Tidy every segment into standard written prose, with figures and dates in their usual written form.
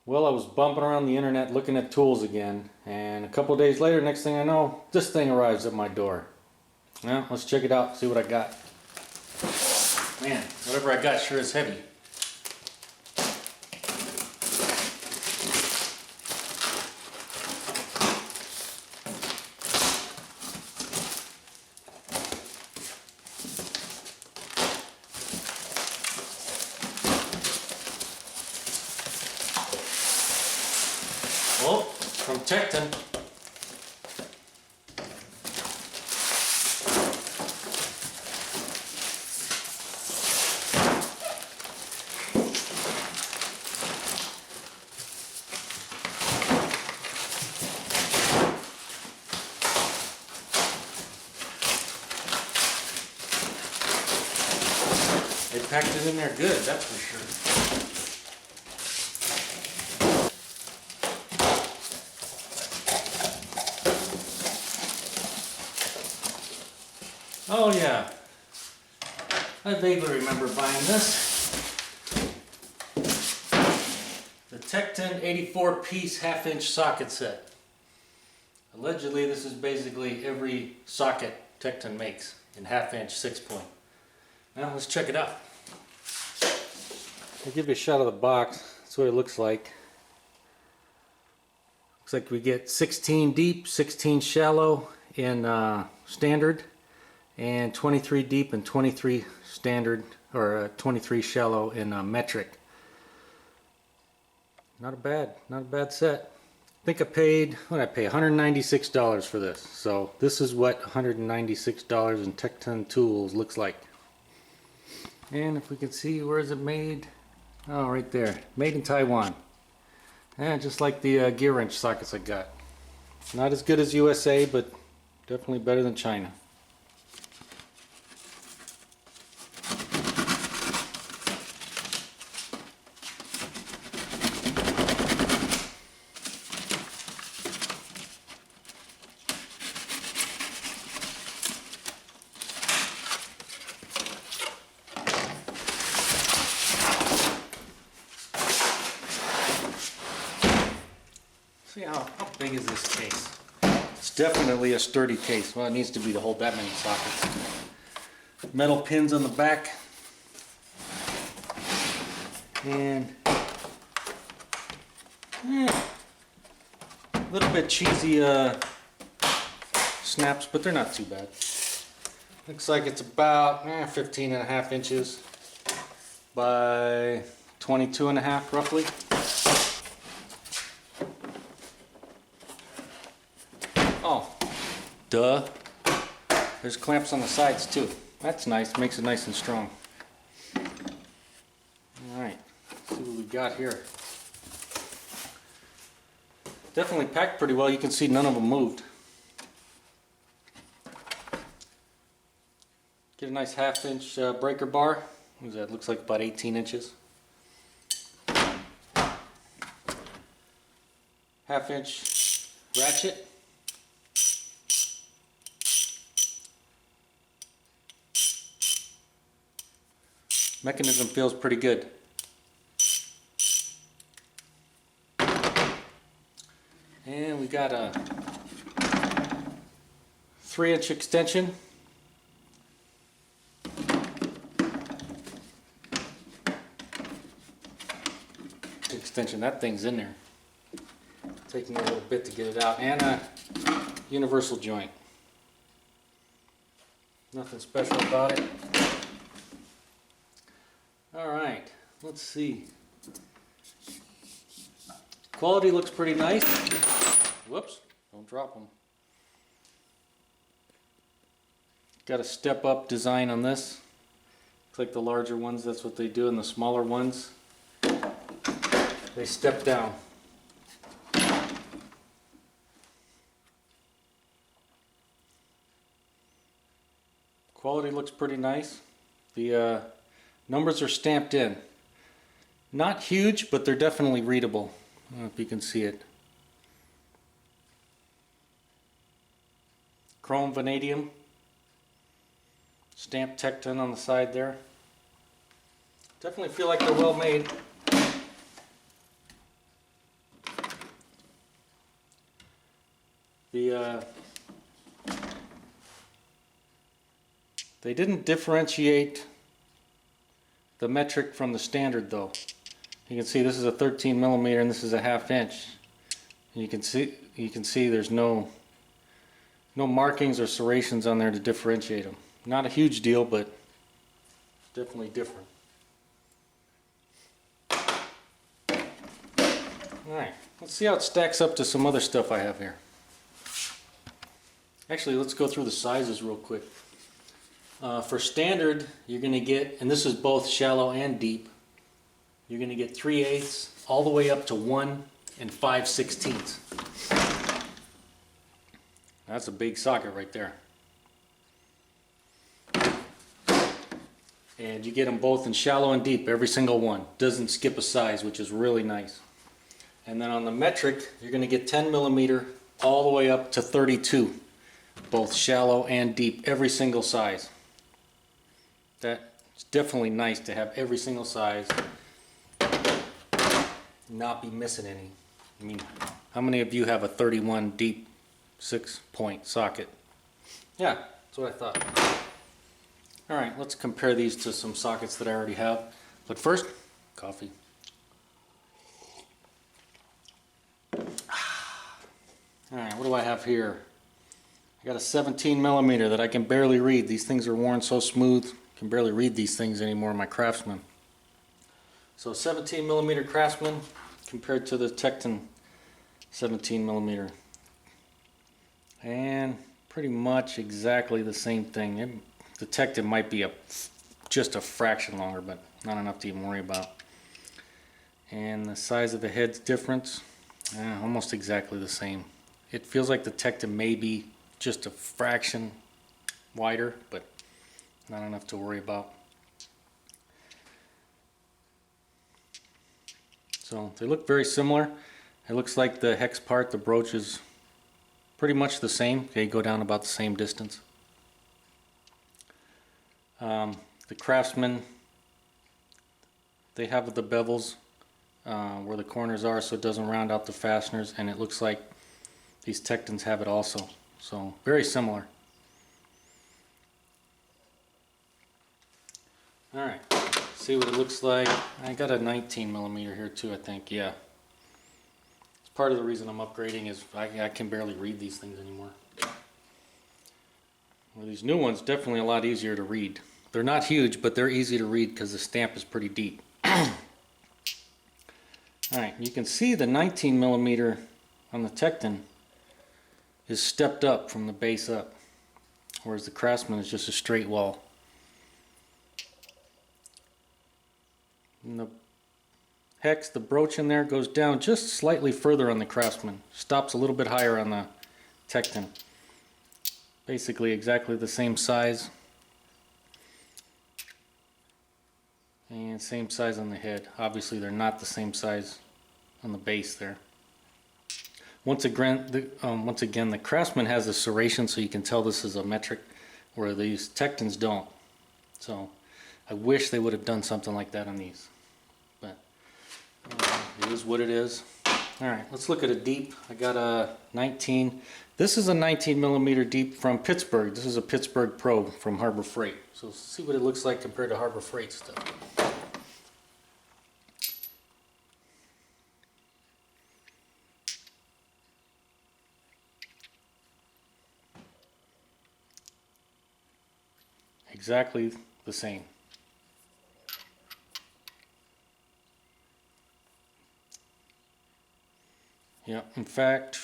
Well, I was bumping around the internet looking at tools again, and a couple days later, next thing I know, this thing arrives at my door. Well, let's check it out, see what I got. Man, whatever I got sure is heavy. Well, from Tekton. They packed it in there good, that's for sure. Oh yeah, I vaguely remember buying this. The Tekton 84-piece half-inch socket set. Allegedly this is basically every socket Tekton makes in half-inch 6-point. Now let's check it out. I'll give you a shot of the box. That's what it looks like. Looks like we get 16 deep, 16 shallow in standard, and 23 deep and 23 standard, or 23 shallow in metric. Not a bad set. I think I paid, what did I pay? $196 for this. So this is what $196 in Tekton Tools looks like. And if we can see, where is it made? Oh, right there. Made in Taiwan. And just like the gear wrench sockets I got. Not as good as USA, but definitely better than China. See how big is this case? It's definitely a sturdy case. Well, it needs to be to hold that many sockets. Metal pins on the back. And a little bit cheesy snaps, but they're not too bad. Looks like it's about 15.5 inches by 22.5 roughly. Oh, duh. There's clamps on the sides too. That's nice, makes it nice and strong. Alright, let's see what we got here. Definitely packed pretty well. You can see none of them moved. Get a nice half-inch breaker bar. What is that? Looks like about 18 inches. Half-inch ratchet. Mechanism feels pretty good. And we got a 3-inch extension. Extension, that thing's in there. Taking a little bit to get it out. And a universal joint. Nothing special about it. Alright, let's see. Quality looks pretty nice. Whoops, don't drop them. Got a step up design on this. Looks like the larger ones, that's what they do, and the smaller ones, they step down. Quality looks pretty nice. The numbers are stamped in. Not huge, but they're definitely readable. I don't know if you can see it. Chrome vanadium. Stamped Tekton on the side there. Definitely feel like they're well made. They didn't differentiate the metric from the standard though. You can see this is a 13 millimeter and this is a 1/2 inch. And you can see there's no markings or serrations on there to differentiate them. Not a huge deal, but definitely different. Alright, let's see how it stacks up to some other stuff I have here. Actually, let's go through the sizes real quick. For standard, you're going to get, and this is both shallow and deep, you're going to get 3/8 all the way up to 1 5/16. That's a big socket right there. And you get them both in shallow and deep, every single one. Doesn't skip a size, which is really nice. And then on the metric, you're going to get 10 millimeter all the way up to 32. Both shallow and deep, every single size. That's definitely nice to have every single size, not be missing any. I mean, how many of you have a 31 deep 6-point socket? Yeah, that's what I thought. Alright, let's compare these to some sockets that I already have. But first, coffee. Alright, what do I have here? I got a 17 millimeter that I can barely read. These things are worn so smooth, I can barely read these things anymore in my Craftsman. So 17 millimeter Craftsman compared to the Tekton 17 millimeter. And pretty much exactly the same thing. The Tekton might be just a fraction longer, but not enough to even worry about. And the size of the head's different, almost exactly the same. It feels like the Tekton may be just a fraction wider, but not enough to worry about. So they look very similar. It looks like the hex part, the broach, is pretty much the same. They go down about the same distance. The Craftsman, they have the bevels where the corners are, so it doesn't round out the fasteners, and it looks like these Tektons have it also. So very similar. Alright, see what it looks like. I got a 19 millimeter here too, I think. Yeah. It's part of the reason I'm upgrading is I can barely read these things anymore. Well, these new ones definitely a lot easier to read. They're not huge, but they're easy to read because the stamp is pretty deep. Alright, you can see the 19 millimeter on the Tekton is stepped up from the base up, whereas the Craftsman is just a straight wall. And the hex, the broach in there, goes down just slightly further on the Craftsman. Stops a little bit higher on the Tekton. Basically exactly the same size. And same size on the head. Obviously they're not the same size on the base there. Once again, the Craftsman has a serration, so you can tell this is a metric, where these Tektons don't. So I wish they would have done something like that on these. But it is what it is. Alright, let's look at a deep. I got a 19. This is a 19 millimeter deep from Pittsburgh. This is a Pittsburgh Pro from Harbor Freight. So let's see what it looks like compared to Harbor Freight stuff. Exactly the same. Yeah, in fact,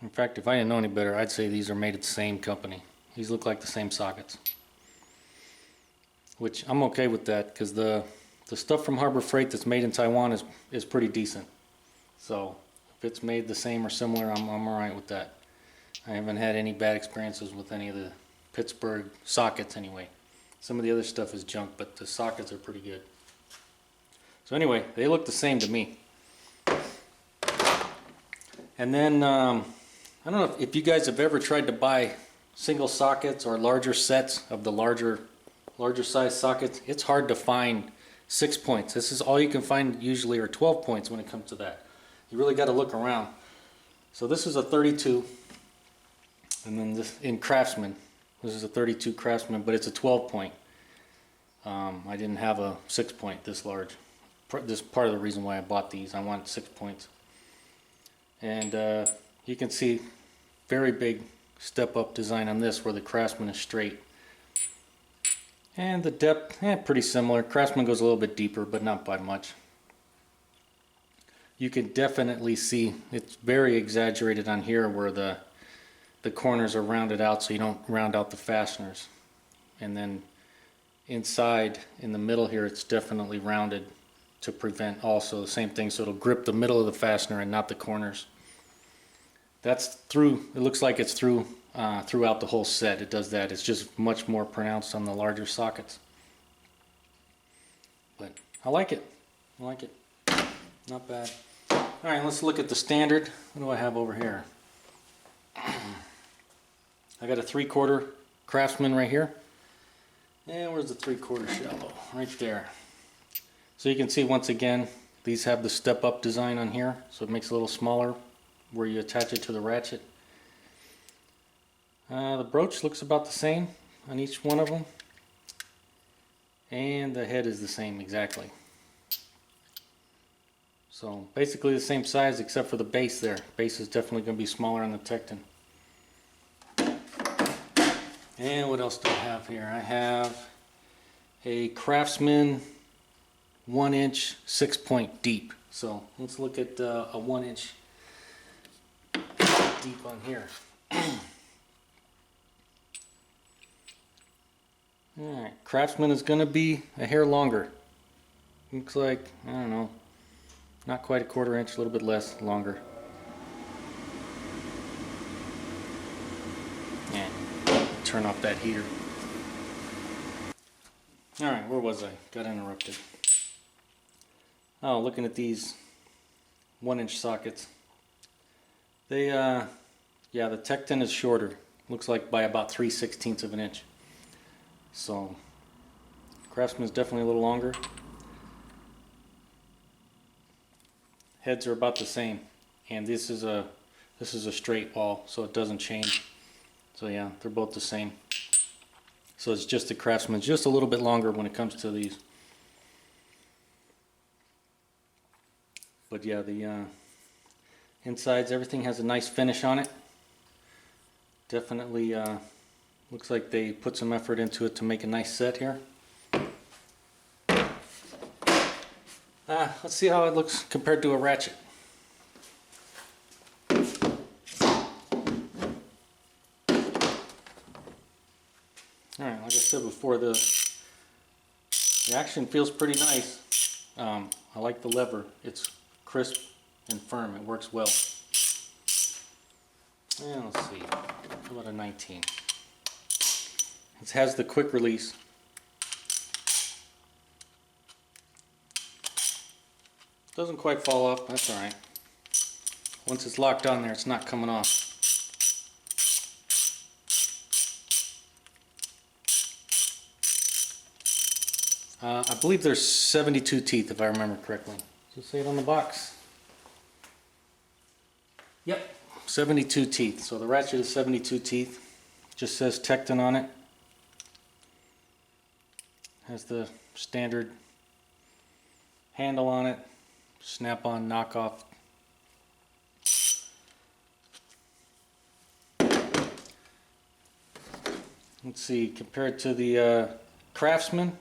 if I didn't know any better, I'd say these are made at the same company. These look like the same sockets. Which I'm okay with that, because the stuff from Harbor Freight that's made in Taiwan is pretty decent. So if it's made the same or similar, I'm alright with that. I haven't had any bad experiences with any of the Pittsburgh sockets anyway. Some of the other stuff is junk, but the sockets are pretty good. So anyway, they look the same to me. And then I don't know if you guys have ever tried to buy single sockets or larger sets of the larger size sockets. It's hard to find 6 points. This is all you can find usually, or 12 points when it comes to that. You really got to look around. So this is a 32, and then this in Craftsman, this is a 32 Craftsman, but it's a 12 point. I didn't have a 6 point this large. This is part of the reason why I bought these. I want 6 points. And you can see very big step up design on this where the Craftsman is straight. And the depth, pretty similar. Craftsman goes a little bit deeper, but not by much. You can definitely see it's very exaggerated on here where the corners are rounded out so you don't round out the fasteners. And then inside, in the middle here, it's definitely rounded to prevent also the same thing, so it'll grip the middle of the fastener and not the corners. That's through, it looks like it's through throughout the whole set. It does that. It's just much more pronounced on the larger sockets. But I like it. I like it. Not bad. Alright, let's look at the standard. What do I have over here? I got a 3/4 Craftsman right here. And where's the 3/4 shallow? Right there. So you can see once again, these have the step up design on here, so it makes it a little smaller where you attach it to the ratchet. The broach looks about the same on each one of them, and the head is the same exactly. So basically the same size except for the base there. Base is definitely going to be smaller on the Tekton. And what else do I have here? I have a Craftsman 1-inch 6-point deep. So let's look at a 1-inch deep on here. Alright, Craftsman is going to be a hair longer. Looks like, I don't know, not quite a 1/4 inch, a little bit less, longer. Yeah, turn off that heater. Alright, where was I? Got interrupted. Oh, looking at these 1-inch sockets. They, yeah, the Tekton is shorter. Looks like by about 3/16 of an inch. So, Craftsman is definitely a little longer. Heads are about the same, and this is a straight wall, so it doesn't change. So yeah, they're both the same. So it's just the Craftsman, just a little bit longer when it comes to these. But yeah, the insides, everything has a nice finish on it. Definitely looks like they put some effort into it to make a nice set here. Let's see how it looks compared to a ratchet. Alright, like I said before, the action feels pretty nice. I like the lever. It's crisp and firm. It works well. And let's see, how about a 19? It has the quick release. Doesn't quite fall off, that's alright. Once it's locked on there, it's not coming off. I believe there's 72 teeth if I remember correctly. Does it say it on the box? Yep, 72 teeth. So the ratchet is 72 teeth. Just says Tekton on it. Has the standard handle on it. Snap-on knockoff. Let's see, compared to the Craftsman,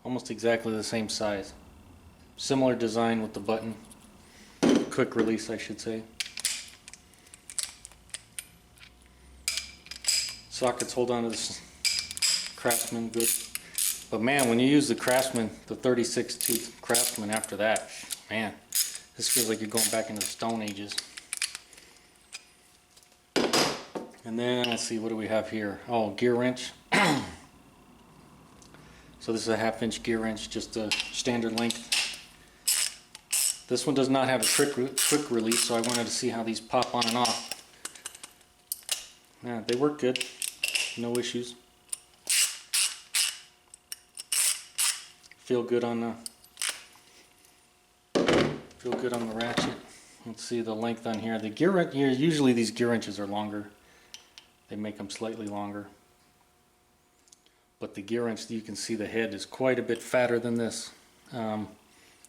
almost exactly the same size. Similar design with the button. Quick release, I should say. Sockets hold on to this Craftsman good. But man, when you use the Craftsman, the 36 tooth Craftsman after that, man, this feels like you're going back into the Stone Ages. And then, let's see, what do we have here? Oh, gear wrench. So this is a 1/2-inch gear wrench, just a standard length. This one does not have a quick release, so I wanted to see how these pop on and off. Yeah, they work good. No issues. Feel good on the ratchet. Let's see the length on here. The gear wrench here, usually these gear wrenches are longer. They make them slightly longer. But the gear wrench, you can see the head is quite a bit fatter than this. So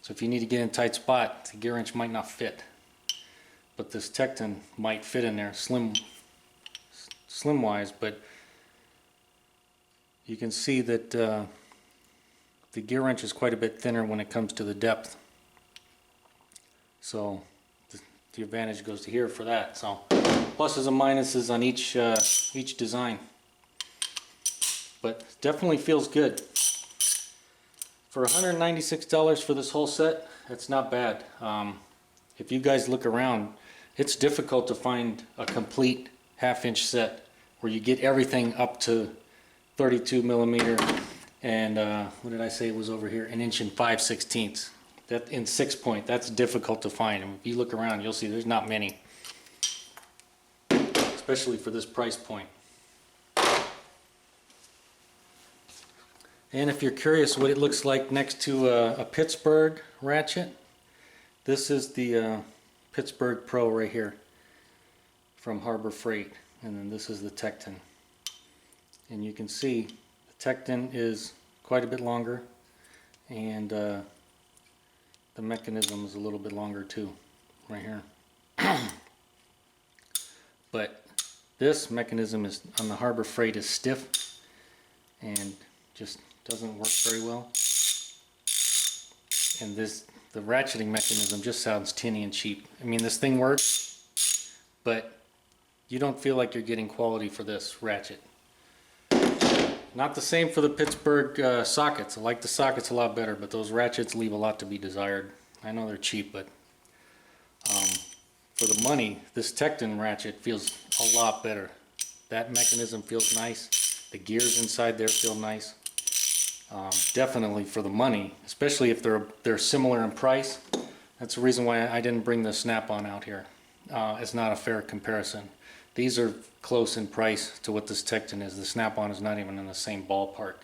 if you need to get in a tight spot, the gear wrench might not fit. But this Tekton might fit in there, slim wise, but you can see that the gear wrench is quite a bit thinner when it comes to the depth. So the advantage goes to here for that. So pluses and minuses on each design. But definitely feels good. For $196 for this whole set, that's not bad. If you guys look around, it's difficult to find a complete half-inch set where you get everything up to 32 millimeter and what did I say it was over here? 1 inch and 5/16. That in 6-point. That's difficult to find. And if you look around, you'll see there's not many, especially for this price point. And if you're curious what it looks like next to a Pittsburgh ratchet, this is the Pittsburgh Pro right here from Harbor Freight, and then this is the Tekton. And you can see the Tekton is quite a bit longer, and the mechanism is a little bit longer too, right here. But this mechanism is on the Harbor Freight is stiff and just doesn't work very well. And the ratcheting mechanism just sounds tinny and cheap. I mean, this thing works, but you don't feel like you're getting quality for this ratchet. Not the same for the Pittsburgh sockets. I like the sockets a lot better, but those ratchets leave a lot to be desired. I know they're cheap, but for the money, this Tekton ratchet feels a lot better. That mechanism feels nice. The gears inside there feel nice. Definitely for the money, especially if they're similar in price. That's the reason why I didn't bring the snap-on out here. It's not a fair comparison. These are close in price to what this Tekton is. The snap-on is not even in the same ballpark.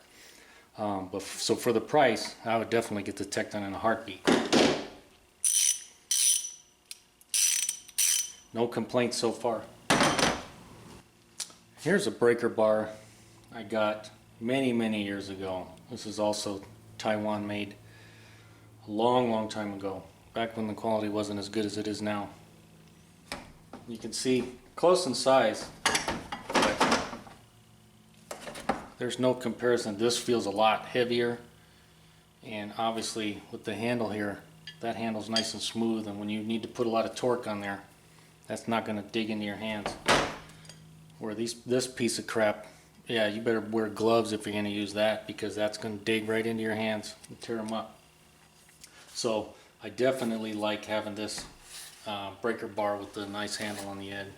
So for the price, I would definitely get the Tekton in a heartbeat. No complaints so far. Here's a breaker bar I got many years ago. This is also Taiwan made a long time ago, back when the quality wasn't as good as it is now. You can see close in size, but there's no comparison. This feels a lot heavier, and obviously with the handle here, that handle's nice and smooth, and when you need to put a lot of torque on there, that's not going to dig into your hands. Where this piece of crap, yeah, you better wear gloves if you're going to use that, because that's going to dig right into your hands and tear them up. So I definitely like having this breaker bar with the nice handle on the end.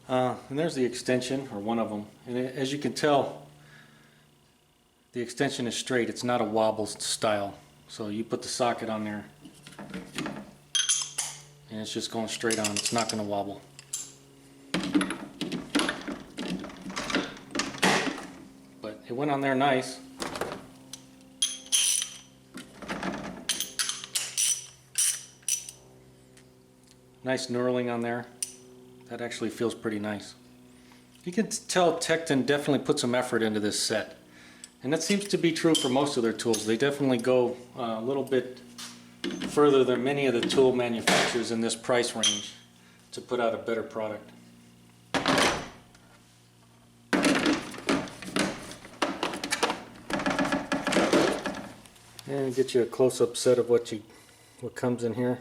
And there's the extension, or one of them. And as you can tell, the extension is straight. It's not a wobble style. So you put the socket on there, and it's just going straight on. It's not going to wobble. But it went on there nice. Nice knurling on there. That actually feels pretty nice. You can tell Tekton definitely put some effort into this set. And that seems to be true for most of their tools. They definitely go a little bit further than many of the tool manufacturers in this price range to put out a better product. And get you a close-up set of what comes in here.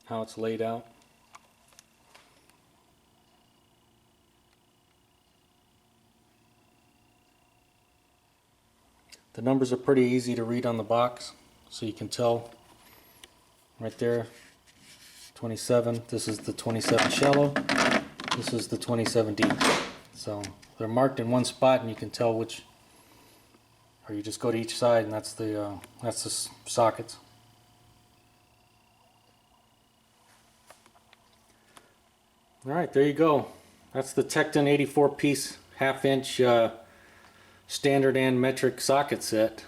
How it's laid out. The numbers are pretty easy to read on the box, so you can tell right there, 27. This is the 27 shallow. This is the 27 deep. So they're marked in one spot, and you can tell which, or you just go to each side, and that's the sockets. All right, there you go. That's the Tekton 84 piece half-inch standard and metric socket set.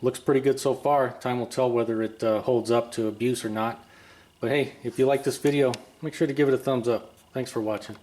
Looks pretty good so far. Time will tell whether it holds up to abuse or not. But hey, if you like this video, make sure to give it a thumbs up. Thanks for watching.